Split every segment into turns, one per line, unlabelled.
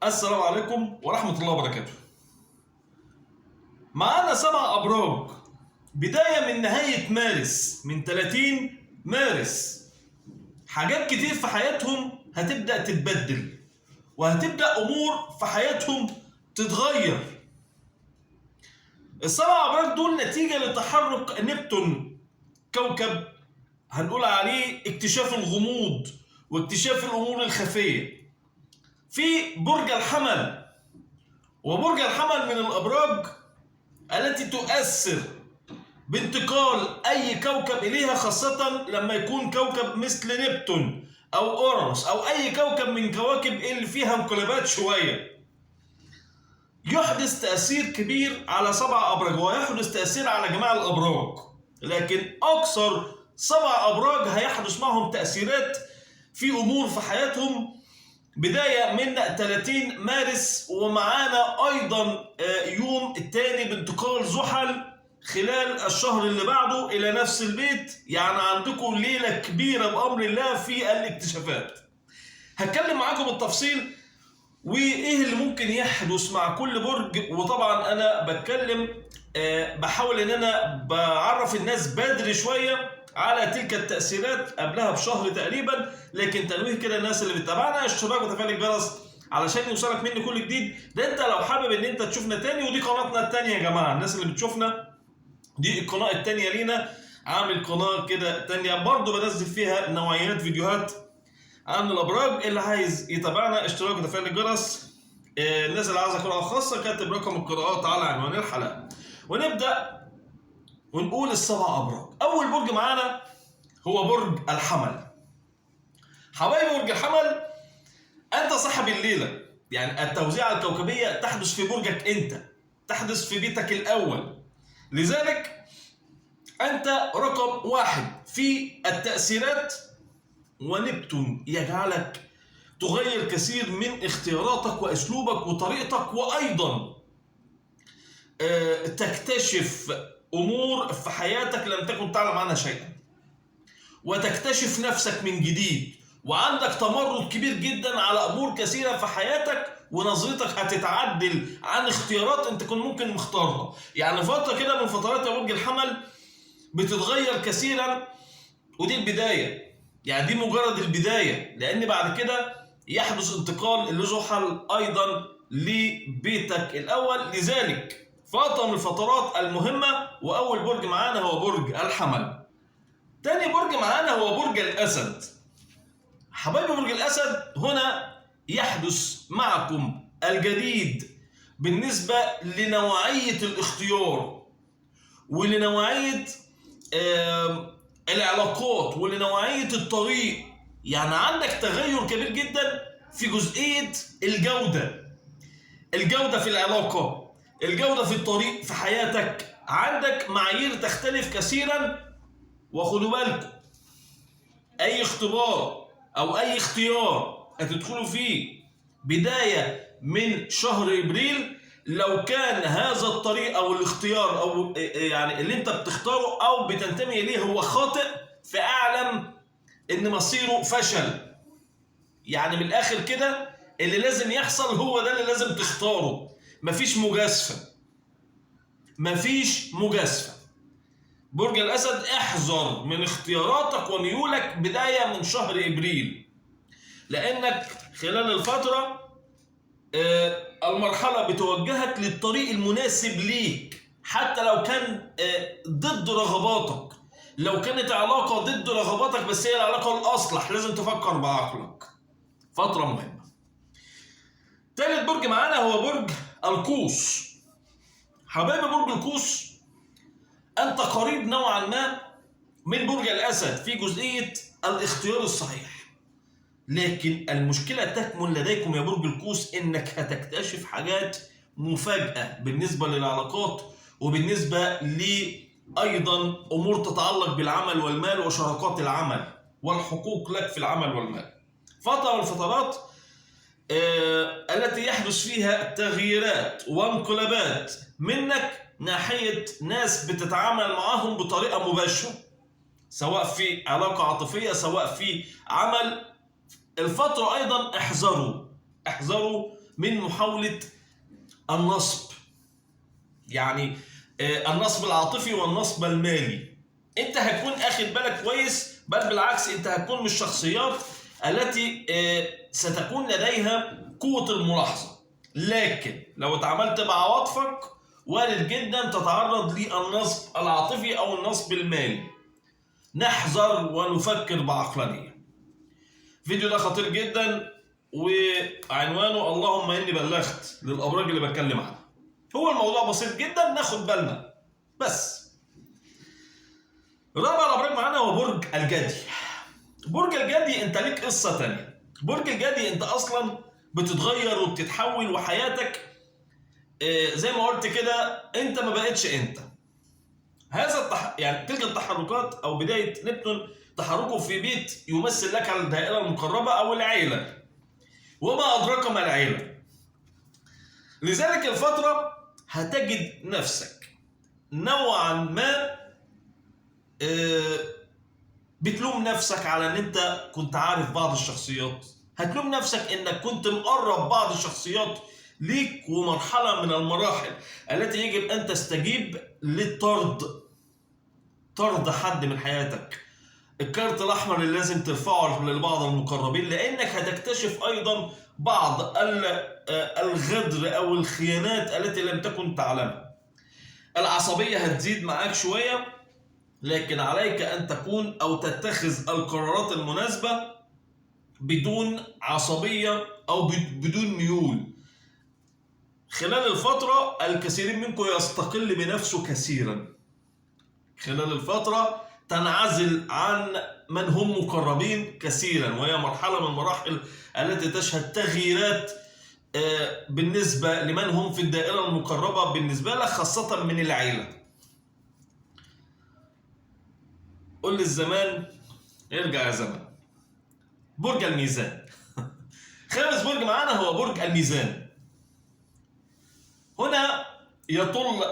السلام عليكم ورحمة الله وبركاته. معانا 7 أبراج بداية من نهاية مارس، من 30 مارس. حاجات كتير في حياتهم هتبدأ تتبدل، وهتبدأ أمور في حياتهم تتغير. ال7 أبراج دول نتيجة لتحرك نبتون، كوكب هنقول عليه اكتشاف الغموض واكتشاف الأمور الخفية في برج الحمل. وبرج الحمل من الأبراج التي تؤثر بانتقال أي كوكب إليها، خاصة لما يكون كوكب مثل نبتون أو أورانوس أو أي كوكب من كواكب اللي فيها انقلابات شوية، يحدث تأثير كبير على 7 أبراج، ويحدث تأثير على جميع الأبراج. لكن أكثر 7 أبراج هيحدث معهم تأثيرات في أمور في حياتهم بداية من 30 مارس. ومعانا أيضا يوم الثاني بانتقال زحل خلال الشهر اللي بعده إلى نفس البيت. يعني عندكم ليلة كبيرة بأمر الله في الاكتشافات. هتكلم معاكم بالتفصيل وإيه اللي ممكن يحدث مع كل برج. وطبعا أنا بتكلم بحاول إن أنا بعرف الناس بدري شوية على تلك التأثيرات قبلها بشهر تقريبا. لكن تنويه كده الناس اللي بتتابعنا، اشتراك وتفعيل الجرس علشان يوصلك مني كل جديد. ده انت لو حابب ان انت تشوفنا تاني، ودي قناتنا التانية يا جماعة. الناس اللي بتشوفنا دي القناة التانية لينا، عامل قناة كده تانية برضو بنزل فيها نوعيات فيديوهات عن الابراج. اللي عايز يتابعنا اشتراك وتفعيل الجرس. الناس اللي عايزة قراءة خاصة كاتب رقم القراءات على عنوان الحلقة. ونبدأ ونقول ال7 أبراج. أول برج معانا هو برج الحمل. حبايب برج الحمل، أنت صاحب الليلة. يعني التوزيعة الكوكبية تحدث في برجك أنت، تحدث في بيتك الأول. لذلك أنت رقم 1 في التأثيرات، ونبتون يجعلك تغير كثير من اختياراتك وأسلوبك وطريقتك، وأيضا تكتشف أمور في حياتك لم تكن تعلم عنها شيئا، وتكتشف نفسك من جديد، وعندك تمرد كبير جدا على أمور كثيرة في حياتك، ونظرتك هتتعدل عن اختيارات انت كنت ممكن مختارها. يعني فترة كده من فترات برج الحمل بتتغير كثيرا، ودي البداية. يعني دي مجرد البداية، لأن بعد كده يحدث انتقال لزحل أيضا لبيتك الأول. لذلك فترة من الفترات المهمة. وأول برج معانا هو برج الحمل. تاني برج معانا هو برج الأسد. حبايب برج الأسد، هنا يحدث معكم الجديد بالنسبة لنوعية الاختيار، ولنوعية العلاقات، ولنوعية الطريق. يعني عندك تغير كبير جدا في جزئية الجودة في العلاقة، الجودة في الطريق في حياتك. عندك معايير تختلف كثيرا. وخدوا بالكم، أي اختبار أو أي اختيار هتدخلوا فيه بداية من شهر إبريل، لو كان هذا الطريق أو الاختيار أو يعني اللي أنت بتختاره أو بتنتمي إليه هو خاطئ، فأعلم إن مصيره فشل. يعني من الآخر كده اللي لازم يحصل هو ده اللي لازم تختاره. مفيش مجازفة. برج الأسد، احذر من اختياراتك وميولك بداية من شهر إبريل، لأنك خلال الفترة المرحلة بتوجهك للطريق المناسب ليك، حتى لو كان ضد رغباتك. لو كانت علاقة ضد رغباتك بس هي العلاقة الأصلح، لازم تفكر بعقلك. فترة مهمة. ثالث برج معانا هو برج القوس. حبايب برج القوس، أنت قريب نوعا ما من برج الأسد في جزئية الاختيار الصحيح. لكن المشكلة تكمن لديكم يا برج القوس إنك هتكتشف حاجات مفاجأة بالنسبة للعلاقات، وبالنسبة أيضا أمور تتعلق بالعمل والمال وشراكات العمل والحقوق لك في العمل والمال. فترة من الفترات التي يحدث فيها تغييرات وانقلابات منك ناحية ناس بتتعامل معهم بطريقة مباشرة، سواء في علاقة عاطفية سواء في عمل. الفترة أيضا احذروا من محاولة النصب، يعني النصب العاطفي والنصب المالي. انت هتكون اخد بالك كويس، بل بالعكس انت هتكون من الشخصيات التي ستكون لديها قوة الملاحظة، لكن لو اتعاملت مع عواطفك وارد جدا تتعرض للنصب العاطفي او النصب المالي. نحذر ونفكر بعقلانية. الفيديو ده خطير جدا وعنوانه اللهم اني بلغت للابراج اللي بتكلم عنها. هو الموضوع بسيط جدا، ناخد بالنا بس. رابع الابراج معانا هو برج الجدي. برج الجدي انت ليك قصه تانية. برج الجدي انت اصلا بتتغير وبتتحول، وحياتك زي ما قلت كده انت ما بقتش انت. هذا يعني تلك التحركات او بدايه نبتون تحركه في بيت يمثل لك الدائره المقربه او العيله، وما ادراك ما العيله. لذلك الفتره هتجد نفسك نوعا ما بتلوم نفسك على ان انت كنت عارف بعض الشخصيات، هتلوم نفسك انك كنت مقرب بعض الشخصيات ليك، ومرحلة من المراحل التي يجب ان تستجيب للطرد، طرد حد من حياتك. الكارت الاحمر اللي لازم ترفعه لبعض المقربين، لانك هتكتشف ايضا بعض الغدر او الخيانات التي لم تكن تعلمها. العصبية هتزيد معاك شوية، لكن عليك أن تكون أو تتخذ القرارات المناسبة بدون عصبية أو بدون ميول. خلال الفترة الكثيرين منكم يستقل بنفسه كثيرا. خلال الفترة تنعزل عن من هم مقربين كثيرا، وهي مرحلة من المراحل التي تشهد تغييرات بالنسبة لمن هم في الدائرة المقربة بالنسبة لك، خاصة من العيلة. قل للزمان ارجع يا زمان. برج الميزان. خامس برج معانا هو برج الميزان. هنا يطل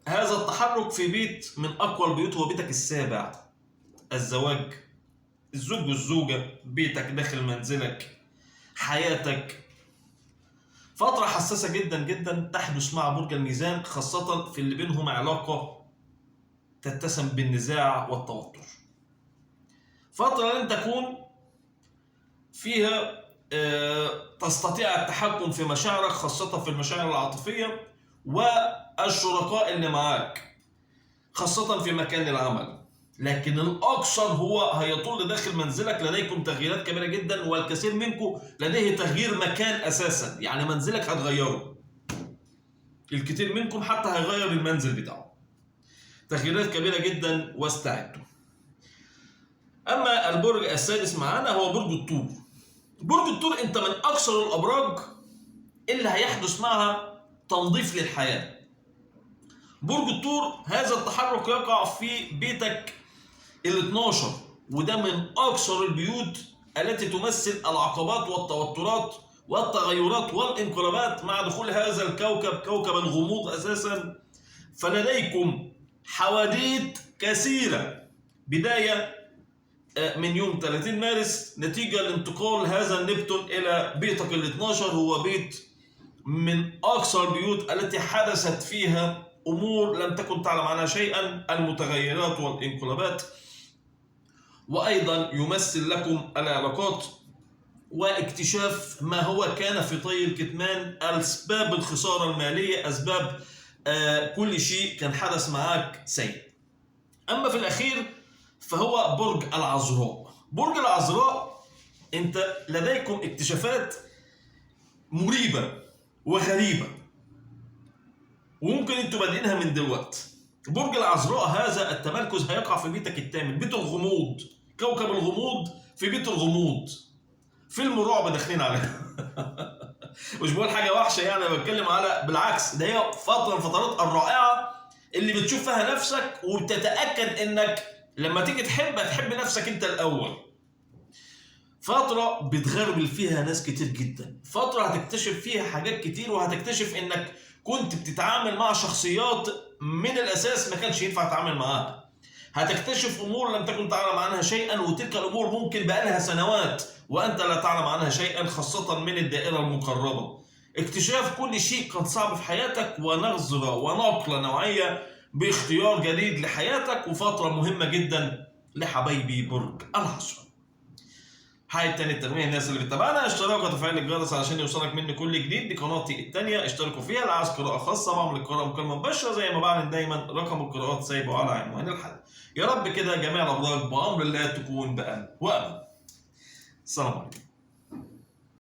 هذا التحرك في بيت من اقوى البيوت، هو بيتك السابع، الزواج، الزوج والزوجة، بيتك داخل منزلك، حياتك. فترة حساسة جدا جدا تحدث مع برج الميزان، خاصة في اللي بينهم علاقة تتسم بالنزاع والتوتر. فترة لن تكون فيها تستطيع التحكم في مشاعرك، خاصة في المشاعر العاطفية والشركاء اللي معاك، خاصة في مكان العمل. لكن الأكثر هو هيطول داخل منزلك، لديكم تغييرات كبيرة جدا، والكثير منكم لديه تغيير مكان أساسا، يعني منزلك هتغيره. الكثير منكم حتى هيغير المنزل بتاعه. تغييرات كبيرة جدا واستعدوا. أما البرج السادس معانا هو برج الثور. برج الثور أنت من أكثر الأبراج اللي هيحدث معها تنظيف للحياة. برج الثور هذا التحرك يقع في بيتك ال12، وده من أكثر البيوت التي تمثل العقبات والتوترات والتغيرات والانقلابات مع دخول هذا الكوكب، كوكب الغموض أساسا. فلديكم حواديت كثيرة بداية من يوم 30 مارس نتيجة لانتقال هذا النبتون إلى بيتك ال12. هو بيت من أكثر البيوت التي حدثت فيها أمور لم تكن تعلم عنها شيئا، المتغيرات والانقلابات. وأيضا يمثل لكم العلاقات واكتشاف ما هو كان في طي الكتمان، أسباب الخسارة المالية، أسباب كل شيء كان حدث معاك سيء. أما في الأخير فهو برج العذراء. برج العذراء أنت لديكم اكتشافات مريبة وغريبة، وممكن انتوا بادئينها من دلوقتي. برج العذراء هذا التمركز هيقع في بيتك الثامن، بيت الغموض، كوكب الغموض في بيت الغموض. فيلم رعب داخلين عليه. مش بقول حاجه وحشه يعني، انا بتكلم على بالعكس، ده هي فتره من الفترات الرائعه اللي بتشوف فيها نفسك وبتتاكد انك لما تيجي تحب هتحب نفسك انت الاول. فتره بتغربل فيها ناس كتير جدا، فتره هتكتشف فيها حاجات كتير، وهتكتشف انك كنت بتتعامل مع شخصيات من الاساس ما كانش ينفع تتعامل معاها. هتكتشف امور لم تكن تعلم عنها شيئا، وتلك الامور ممكن بقالها سنوات وانت لا تعلم عنها شيئا، خاصه من الدائره المقربه. اكتشاف كل شيء كان صعب في حياتك، ونظرة ونقلة نوعية باختيار جديد لحياتك، وفترة مهمة جدا لحبايبي برج العشرة. حاجة تاني التنويه، الناس اللي بتتابعنا اشتراك وتفعيل الجرس علشان يوصلك مني كل جديد. دي قناتي التانية، اشتركوا فيها. اللي عايز قراءة خاصة بعمل القراءة مكالمة مباشرة زي ما بعلن دايما، رقم القراءات سايبه على عنوان الحلقة. يا رب كده جميع الأبراج بأمر الله تكون بأمن وأمان. السلام عليكم.